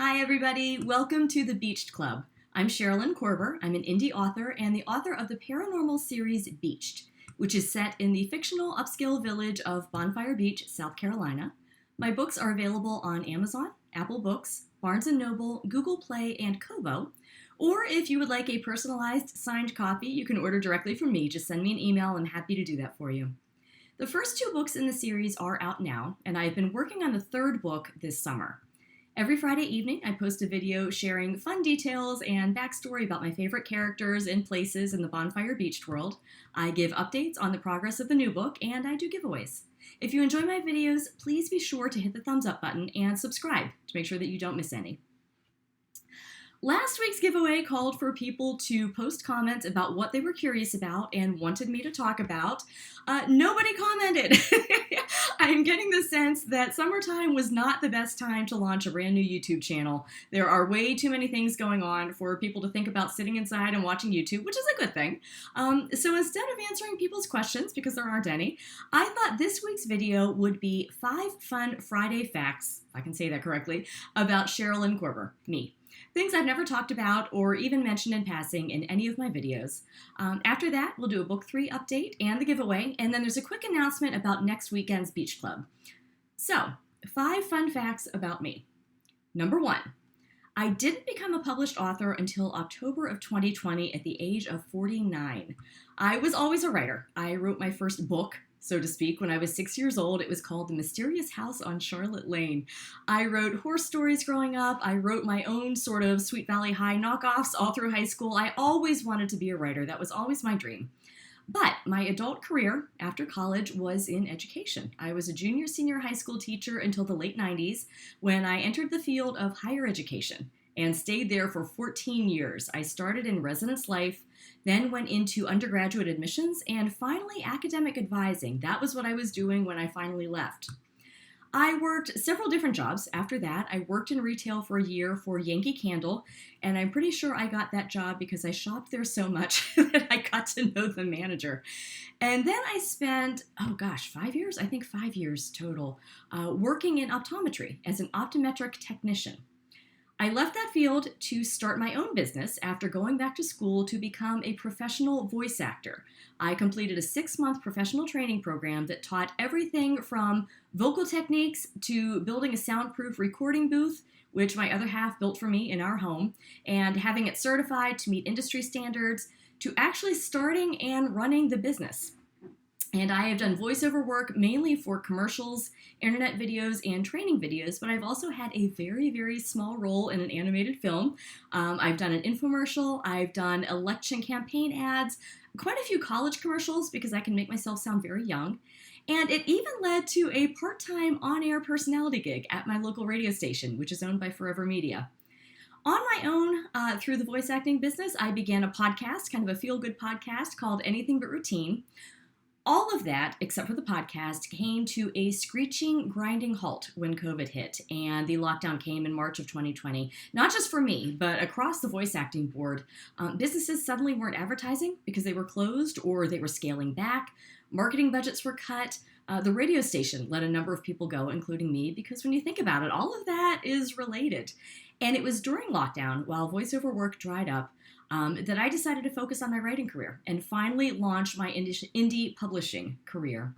Hi, everybody. Welcome to the Beached Club. I'm Cherilyn Korber. I'm an indie author and the author of the paranormal series Beached, which is set in the fictional upscale village of Bonfire Beach, South Carolina. My books are available on Amazon, Apple Books, Barnes & Noble, Google Play, and Kobo. Or if you would like a personalized signed copy, you can order directly from me. Just send me an email. I'm happy to do that for you. The first two books in the series are out now, and I've been working on the third book this summer. Every Friday evening, I post a video sharing fun details and backstory about my favorite characters and places in the Bonfire Beach world. I give updates on the progress of the new book, and I do giveaways. If you enjoy my videos, please be sure to hit the thumbs up button and subscribe to make sure that you don't miss any. Last week's giveaway called for people to post comments about what they were curious about and wanted me to talk about. Nobody commented. I'm getting the sense that summertime was not the best time to launch a brand new YouTube channel. There are way too many things going on for people to think about sitting inside and watching YouTube, which is a good thing. So instead of answering people's questions, because there aren't any, I thought this week's video would be 5 fun Friday facts, if I can say that correctly, about Cherilyn Korber, me. Things I've never talked about or even mentioned in passing in any of my videos. After that, we'll do a book 3 update and the giveaway, and then there's a quick announcement about next weekend's Beach Club. So, 5 fun facts about me. Number 1, I didn't become a published author until October of 2020 at the age of 49. I was always a writer. I wrote my first book, so to speak, when I was 6 years old. It was called The Mysterious House on Charlotte Lane. I wrote horror stories growing up. I wrote my own sort of Sweet Valley High knockoffs all through high school. I always wanted to be a writer. That was always my dream. But my adult career after college was in education. I was a junior-senior high school teacher until the late 90s when I entered the field of higher education and stayed there for 14 years. I started in residence life, then went into undergraduate admissions, and finally academic advising. That was what I was doing when I finally left. I worked several different jobs after that. I worked in retail for a year for Yankee Candle, and I'm pretty sure I got that job because I shopped there so much that I got to know the manager. And then I spent, 5 years? I think 5 years total, working in optometry as an optometric technician. I left that field to start my own business after going back to school to become a professional voice actor. I completed a 6-month professional training program that taught everything from vocal techniques to building a soundproof recording booth, which my other half built for me in our home, and having it certified to meet industry standards, to actually starting and running the business. And I have done voiceover work mainly for commercials, internet videos, and training videos, but I've also had a very, very small role in an animated film. I've done an infomercial, I've done election campaign ads, quite a few college commercials because I can make myself sound very young. And it even led to a part-time on-air personality gig at my local radio station, which is owned by Forever Media. On my own, through the voice acting business, I began a podcast, kind of a feel-good podcast called Anything But Routine. All of that, except for the podcast, came to a screeching, grinding halt when COVID hit and the lockdown came in March of 2020. Not just for me, but across the voice acting board. Businesses suddenly weren't advertising because they were closed or they were scaling back. Marketing budgets were cut. The radio station let a number of people go, including me, because when you think about it, all of that is related. And it was during lockdown, while voiceover work dried up, that I decided to focus on my writing career and finally launch my indie publishing career.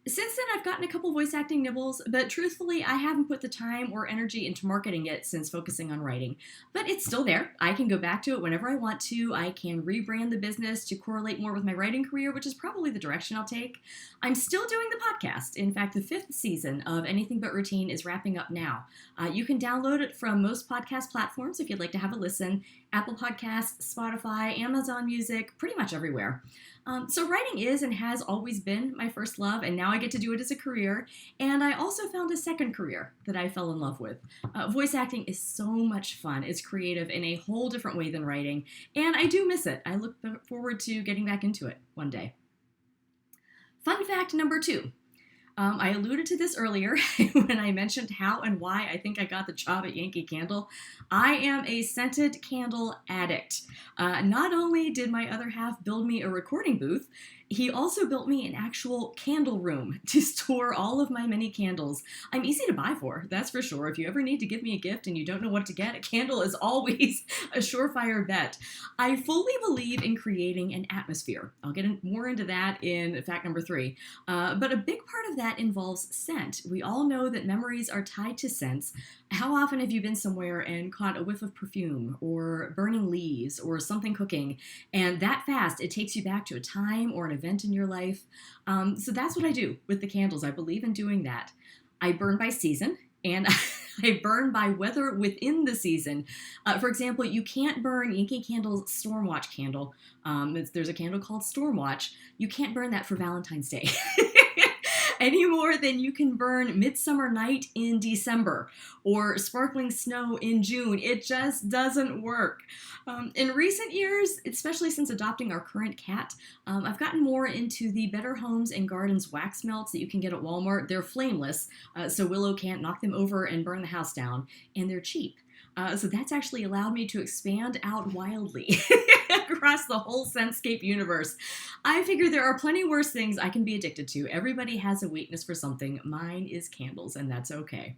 Since then, I've gotten a couple voice acting nibbles, but truthfully, I haven't put the time or energy into marketing it since focusing on writing. But it's still there. I can go back to it whenever I want to. I can rebrand the business to correlate more with my writing career, which is probably the direction I'll take. I'm still doing the podcast. In fact, the 5th season of Anything But Routine is wrapping up now. You can download it from most podcast platforms if you'd like to have a listen. Apple Podcasts, Spotify, Amazon Music, pretty much everywhere. So writing is and has always been my first love, and now I get to do it as a career. And I also found a second career that I fell in love with. Voice acting is so much fun. It's creative in a whole different way than writing, and I do miss it. I look forward to getting back into it one day. Fun fact number 2. I alluded to this earlier when I mentioned how and why I think I got the job at Yankee Candle. I am a scented candle addict. Not only did my other half build me a recording booth, He also built me an actual candle room to store all of my many candles. I'm easy to buy for, that's for sure. If you ever need to give me a gift and you don't know what to get, a candle is always a surefire bet. I fully believe in creating an atmosphere. I'll get more into that in fact number 3. But a big part of that involves scent. We all know that memories are tied to scents. How often have you been somewhere and caught a whiff of perfume or burning leaves or something cooking, and that fast it takes you back to a time or an event in your life? So that's what I do with the candles. I believe in doing that. I burn by season, and I burn by weather within the season. For example, you can't burn Yankee Candle's Stormwatch candle. There's a candle called Stormwatch. You can't burn that for Valentine's Day. Any more than you can burn Midsummer Night in December or Sparkling Snow in June. It just doesn't work. In recent years, especially since adopting our current cat, I've gotten more into the Better Homes and Gardens wax melts that you can get at Walmart. They're flameless, so Willow can't knock them over and burn the house down, and they're cheap. So that's actually allowed me to expand out wildly across the whole Scentscape universe. I figure there are plenty worse things I can be addicted to. Everybody has a weakness for something. Mine is candles, and that's okay.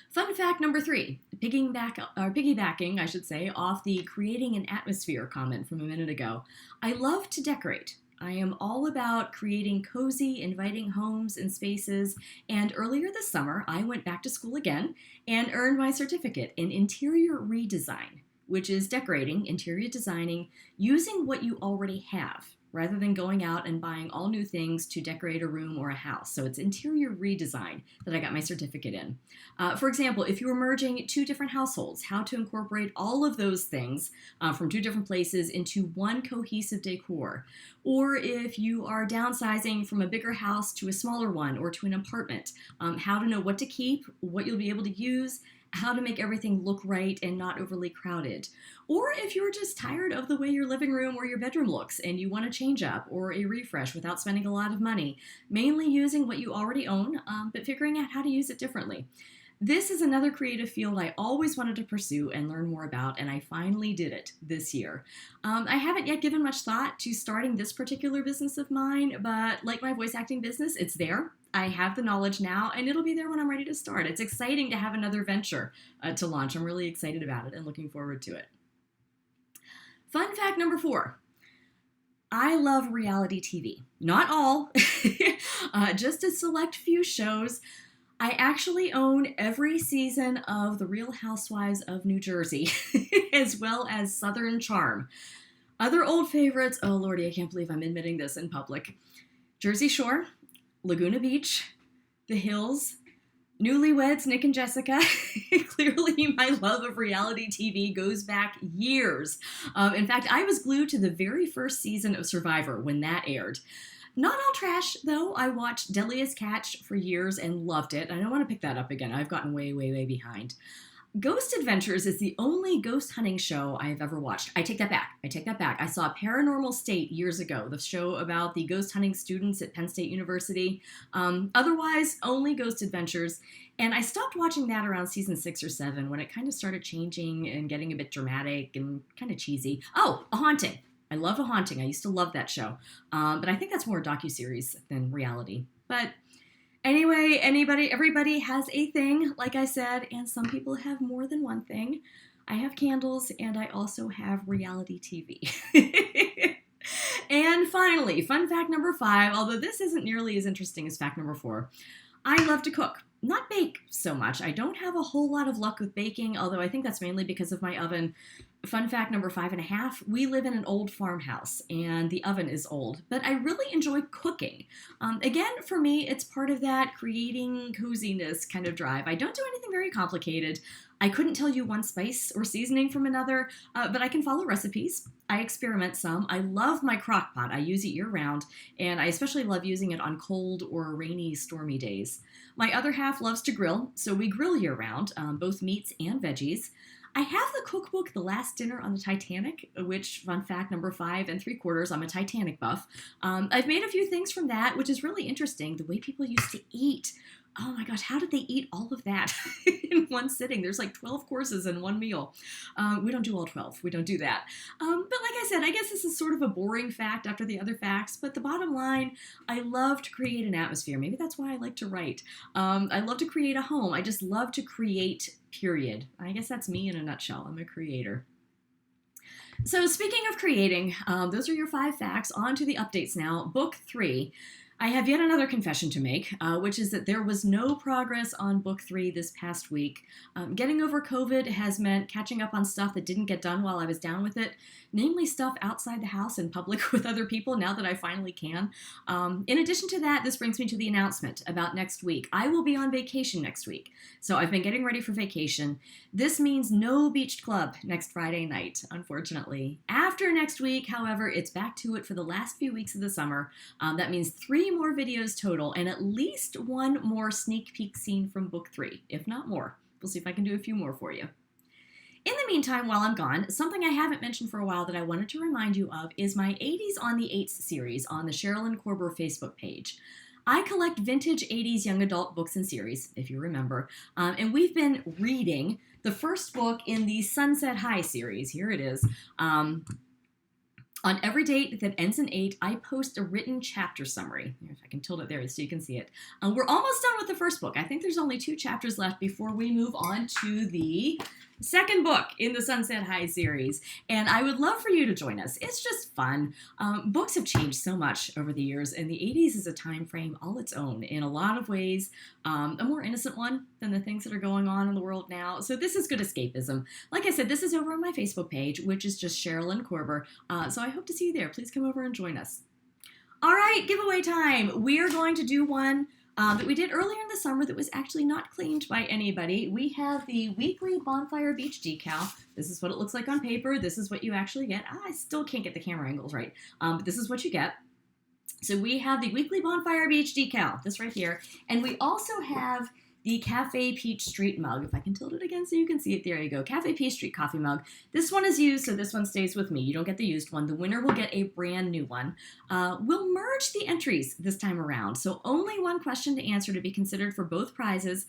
Fun fact number 3, piggybacking, I should say, off the creating an atmosphere comment from a minute ago. I love to decorate. I am all about creating cozy, inviting homes and spaces, and earlier this summer, I went back to school again and earned my certificate in interior redesign, which is decorating, interior designing, using what you already have, rather than going out and buying all new things to decorate a room or a house. So it's interior redesign that I got my certificate in. For example, if you were merging 2 different households, how to incorporate all of those things from 2 different places into one cohesive decor. Or if you are downsizing from a bigger house to a smaller one or to an apartment, how to know what to keep, what you'll be able to use, how to make everything look right and not overly crowded. Or if you're just tired of the way your living room or your bedroom looks and you want to change up or a refresh without spending a lot of money, mainly using what you already own, but figuring out how to use it differently. This is another creative field I always wanted to pursue and learn more about, and I finally did it this year. I haven't yet given much thought to starting this particular business of mine, but like my voice acting business, it's there. I have the knowledge now, and it'll be there when I'm ready to start. It's exciting to have another venture to launch. I'm really excited about it and looking forward to it. Fun fact number 4. I love reality TV. Not all, just a select few shows. I actually own every season of The Real Housewives of New Jersey, as well as Southern Charm. Other old favorites, oh lordy, I can't believe I'm admitting this in public. Jersey Shore, Laguna Beach, The Hills, Newlyweds, Nick and Jessica. Clearly, my love of reality TV goes back years. In fact, I was glued to the very first season of Survivor when that aired. Not all trash, though. I watched Delia's Catch for years and loved it. I don't want to pick that up again. I've gotten way, way, way behind. Ghost Adventures is the only ghost hunting show I have ever watched. I take that back. I saw Paranormal State years ago, the show about the ghost hunting students at Penn State University. Otherwise, only Ghost Adventures. And I stopped watching that around season 6 or 7 when it kind of started changing and getting a bit dramatic and kind of cheesy. Oh, A Haunting. I love A Haunting. I used to love that show. But I think that's more a docuseries than reality. But anyway, everybody has a thing, like I said, and some people have more than one thing. I have candles, and I also have reality TV. And finally, fun fact number 5, although this isn't nearly as interesting as fact number 4, I love to cook. Not bake so much. I don't have a whole lot of luck with baking, although I think that's mainly because of my oven. Fun fact number 5.5, we live in an old farmhouse and the oven is old, but I really enjoy cooking. Again, for me, it's part of that creating coziness kind of drive. I don't do anything very complicated. I couldn't tell you one spice or seasoning from another, but I can follow recipes. I experiment some. I love my crock pot. I use it year round, and I especially love using it on cold or rainy, stormy days. My other half loves to grill, so we grill year round, both meats and veggies. I have the cookbook The Last Dinner on the Titanic, which, fun fact number 5 3/4, I'm a Titanic buff. I've made a few things from that, which is really interesting, the way people used to eat. Oh my gosh, how did they eat all of that in one sitting? There's like 12 courses in one meal. We don't do all 12. We don't do that. But like I said, I guess this is sort of a boring fact after the other facts. But the bottom line, I love to create an atmosphere. Maybe that's why I like to write. I love to create a home. I just love to create, period. I guess that's me in a nutshell. I'm a creator. So speaking of creating, those are your 5 facts. On to the updates now. Book 3. I have yet another confession to make, which is that there was no progress on Book 3 this past week. Getting over COVID has meant catching up on stuff that didn't get done while I was down with it, namely stuff outside the house in public with other people now that I finally can. In addition to that, this brings me to the announcement about next week. I will be on vacation next week, so I've been getting ready for vacation. This means no Beached Club next Friday night, unfortunately. After next week, however, it's back to it for the last few weeks of the summer. That means 3 more videos total and at least 1 more sneak peek scene from Book 3, if not more. We'll see if I can do a few more for you. In the meantime, while I'm gone, something I haven't mentioned for a while that I wanted to remind you of is my 80s on the 8s series on the Cherilyn Korber Facebook page. I collect vintage 80s young adult books and series, if you remember, and we've been reading the first book in the Sunset High series. Here it is. On every date that ends in 8, I post a written chapter summary. If I can tilt it there so you can see it. We're almost done with the first book. I think there's only 2 chapters left before we move on to the second book in the Sunset High series. And I would love for you to join us. It's just fun. Books have changed so much over the years, and the 80s is a time frame all its own in a lot of ways. A more innocent one than the things that are going on in the world now. So this is good escapism. Like I said, this is over on my Facebook page, which is just Cherilyn Korber. So I hope to see you there. Please come over and join us. All right, giveaway time. We are going to do one that we did earlier in the summer that was actually not claimed by anybody. We have the weekly Bonfire Beach decal. This is what it looks like on paper. This is what you actually get. I still can't get the camera angles right, but this is what you get. So we have the weekly Bonfire Beach decal, this right here, and we also have the Cafe Peach Street mug. If I can tilt it again so you can see it, there you go. Cafe Peach Street coffee mug. This one is used, so this one stays with me. You don't get the used one. The winner will get a brand new one. We'll merge the entries this time around, so only one question to answer to be considered for both prizes.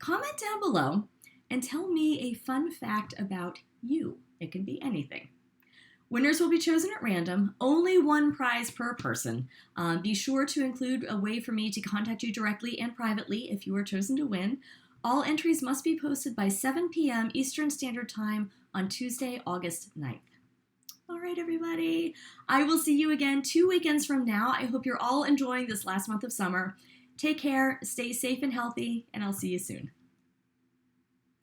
Comment down below and tell me a fun fact about you. It can be anything. Winners will be chosen at random, only 1 prize per person. Be sure to include a way for me to contact you directly and privately if you are chosen to win. All entries must be posted by 7 p.m. Eastern Standard Time on Tuesday, August 9th. All right, everybody. I will see you again 2 weekends from now. I hope you're all enjoying this last month of summer. Take care, stay safe and healthy, and I'll see you soon.